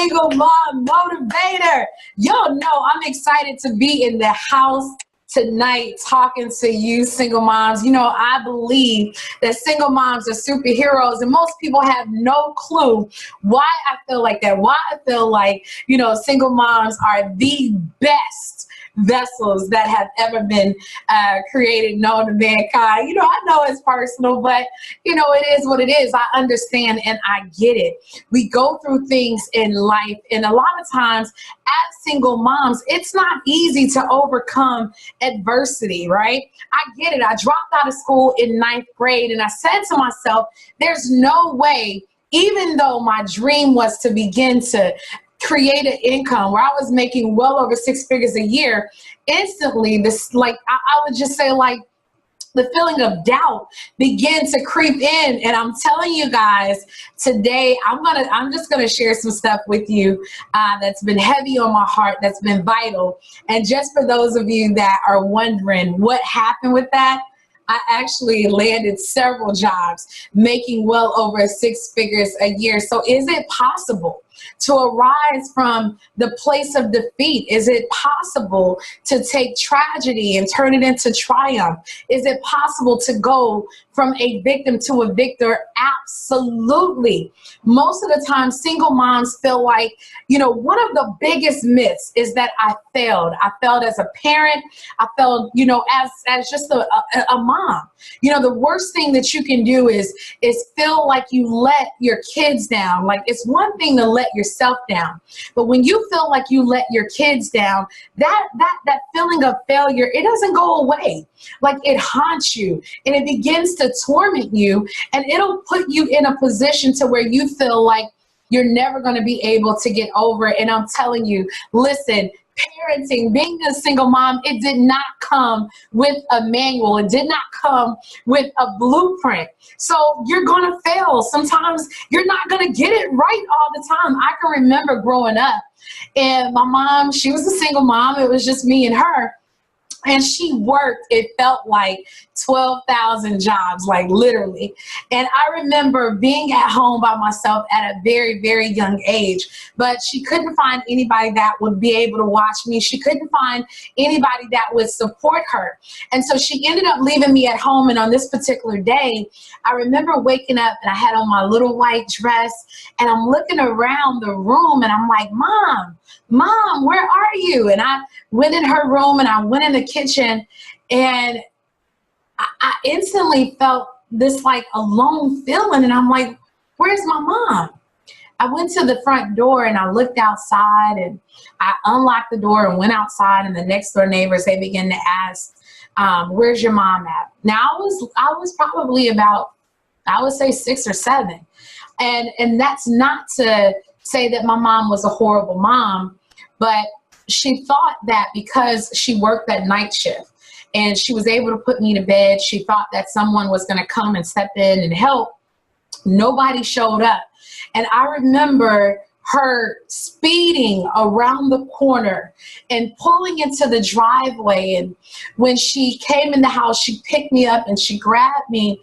single mom motivator. Y'all know I'm excited to be in the house tonight talking to you single moms. You know, I believe that single moms are superheroes, and most people have no clue why I feel like that, why I feel like, you know, single moms are the best vessels that have ever been created, known to mankind. You know, I know it's personal, but you know, it is what it is. I understand and I get it. We go through things in life, and a lot of times as single moms, it's not easy to overcome adversity, right? I get it. I dropped out of school in 9th grade, and I said to myself, there's no way, even though my dream was to begin to create an income where I was making well over 6 figures a year, instantly this, like, I would just say, like, the feeling of doubt began to creep in. And I'm telling you guys, today I'm just gonna share some stuff with you that's been heavy on my heart, that's been vital. And just for those of you that are wondering what happened with that, I actually landed several jobs making well over 6 figures a year. So is it possible to arise from the place of defeat? Is it possible to take tragedy and turn it into triumph? Is it possible to go from a victim to a victor? Absolutely. Most of the time, single moms feel like, you know, one of the biggest myths is that I failed. I failed as a parent. I failed, you know, as just a mom. You know, the worst thing that you can do is feel like you let your kids down. Like, it's one thing to let yourself down, but when you feel like you let your kids down, that feeling of failure, it doesn't go away. Like, it haunts you and it begins to torment you, and it'll put you in a position to where you feel like you're never going to be able to get over it. And I'm telling you, listen, parenting, being a single mom, it did not come with a manual. It did not come with a blueprint. So you're going to fail. Sometimes you're not going to get it right all the time. I can remember growing up, and my mom, she was a single mom. It was just me and her. And she worked, it felt like 12,000 jobs, like literally. And I remember being at home by myself at a very, very young age, but she couldn't find anybody that would be able to watch me. She couldn't find anybody that would support her. And so she ended up leaving me at home. And on this particular day, I remember waking up and I had on my little white dress, and I'm looking around the room and I'm like, Mom, where are you? And I went in her room and I went in the kitchen, and I instantly felt this like alone feeling. And I'm like, where's my mom? I went to the front door and I looked outside, and I unlocked the door and went outside, and the next door neighbors, they began to ask, where's your mom at? Now I was probably about, I would say 6 or 7. And that's not to say that my mom was a horrible mom, but she thought that because she worked that night shift and she was able to put me to bed, she thought that someone was going to come and step in and help. Nobody showed up. And I remember her speeding around the corner and pulling into the driveway. And when she came in the house, she picked me up and she grabbed me.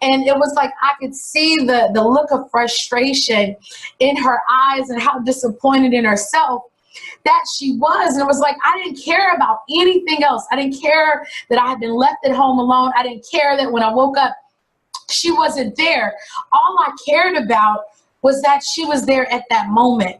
And it was like I could see the look of frustration in her eyes and how disappointed in herself that she was. And it was like, I didn't care about anything else. I didn't care that I had been left at home alone. I didn't care that when I woke up, she wasn't there. All I cared about was that she was there at that moment.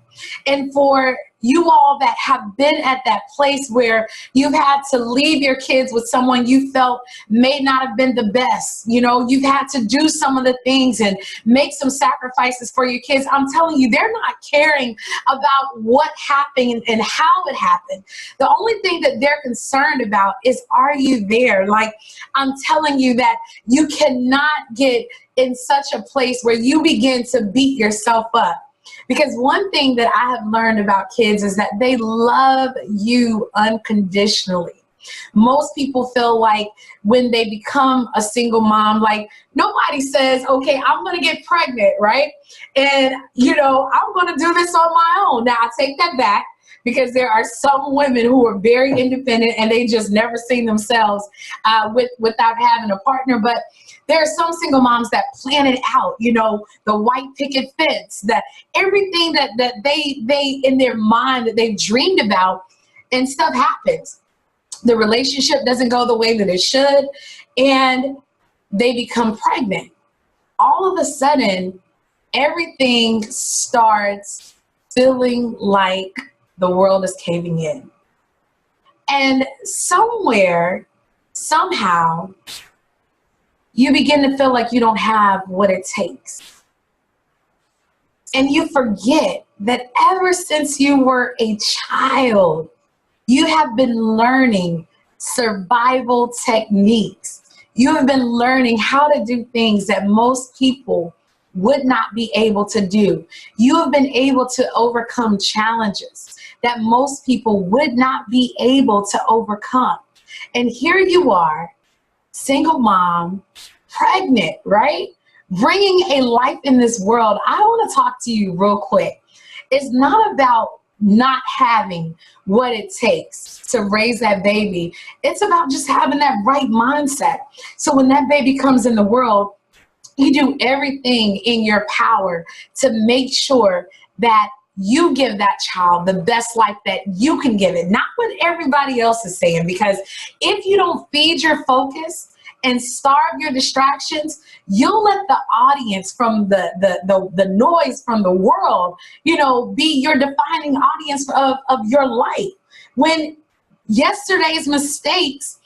And for you all that have been at that place where you've had to leave your kids with someone you felt may not have been the best, you know, you've had to do some of the things and make some sacrifices for your kids. I'm telling you, they're not caring about what happened and how it happened. The only thing that they're concerned about is, are you there? Like, I'm telling you that you cannot get in such a place where you begin to beat yourself up. Because one thing that I have learned about kids is that they love you unconditionally. Most people feel like when they become a single mom, like nobody says, okay, I'm going to get pregnant, right? And, you know, I'm going to do this on my own. Now, I take that back, because there are some women who are very independent and they just never seen themselves without having a partner. But there are some single moms that plan it out, you know, the white picket fence, that everything that they in their mind that they've dreamed about, and stuff happens. The relationship doesn't go the way that it should, and they become pregnant. All of a sudden, everything starts feeling like the world is caving in. And somewhere, somehow, you begin to feel like you don't have what it takes. And you forget that ever since you were a child, you have been learning survival techniques. You have been learning how to do things that most people would not be able to do. You have been able to overcome challenges that most people would not be able to overcome. And here you are, single mom, pregnant, right? Bringing a life in this world. I want to talk to you real quick. It's not about not having what it takes to raise that baby. It's about just having that right mindset. So when that baby comes in the world, you do everything in your power to make sure that you give that child the best life that you can give it, not what everybody else is saying. Because if you don't feed your focus and starve your distractions, you'll let the audience from the noise from the world, you know, be your defining audience of your life. When yesterday's mistakes,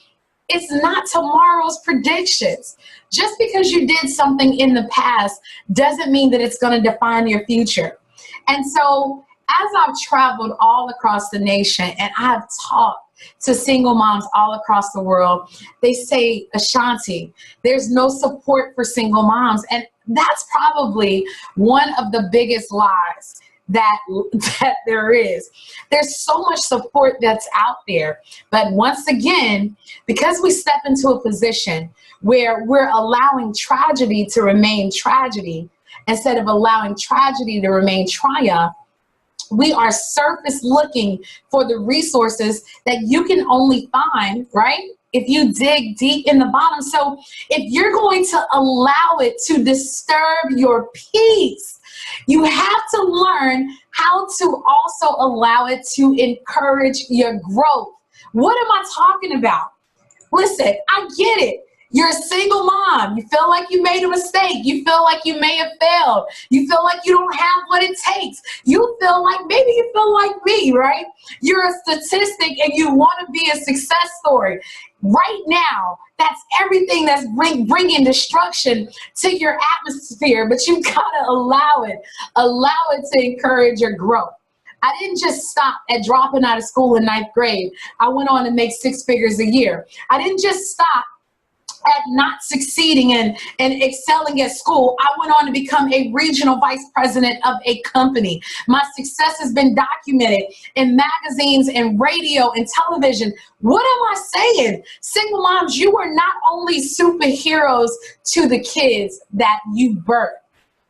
it's not tomorrow's predictions. Just because you did something in the past doesn't mean that it's going to define your future. And so as I've traveled all across the nation and I've talked to single moms all across the world, they say, Ashanti, there's no support for single moms. And that's probably one of the biggest lies that there is. There's so much support that's out there. But once again, because we step into a position where we're allowing tragedy to remain tragedy instead of allowing tragedy to remain triumph, we are surface looking for the resources that you can only find, right, if you dig deep in the bottom. So if you're going to allow it to disturb your peace, you have to learn how to also allow it to encourage your growth. What am I talking about? Listen, I get it. You're a single mom. You feel like you made a mistake. You feel like you may have failed. You feel like you don't have what it takes. You feel like, maybe you feel like me, right? You're a statistic and you want to be a success story. Right now, that's everything that's bringing destruction to your atmosphere, but you gotta allow it to encourage your growth. I didn't just stop at dropping out of school in 9th grade. I went on to make 6 figures a year. I didn't just stop at not succeeding and excelling at school. I went on to become a regional vice president of a company. My success has been documented in magazines and radio and television. What am I saying? Single moms, you are not only superheroes to the kids that you birth.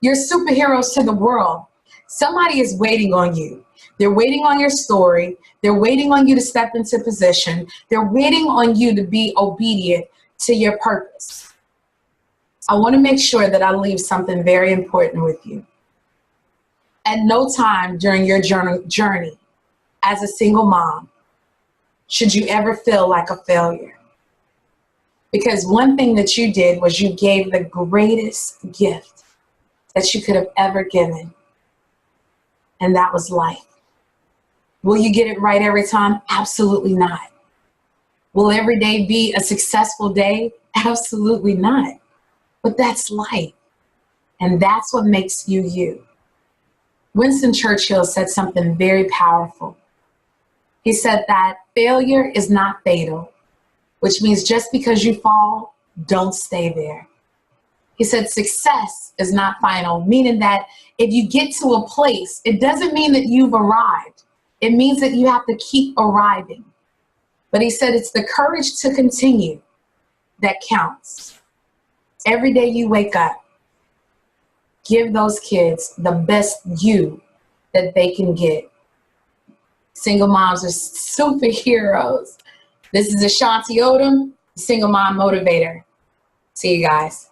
You're superheroes to the world. Somebody is waiting on you. They're waiting on your story. They're waiting on you to step into position. They're waiting on you to be obedient to your purpose. I want to make sure that I leave something very important with you. At no time during your journey as a single mom should you ever feel like a failure. Because one thing that you did was you gave the greatest gift that you could have ever given, and that was life. Will you get it right every time? Absolutely not. Will every day be a successful day? Absolutely not. But that's life. And that's what makes you you. Winston Churchill said something very powerful. He said that failure is not fatal, which means just because you fall, don't stay there. He said success is not final, meaning that if you get to a place, it doesn't mean that you've arrived. It means that you have to keep arriving. But he said it's the courage to continue that counts. Every day you wake up, give those kids the best you that they can get. Single moms are superheroes. This is Ashanti Odom, Single Mom Motivator. See you guys.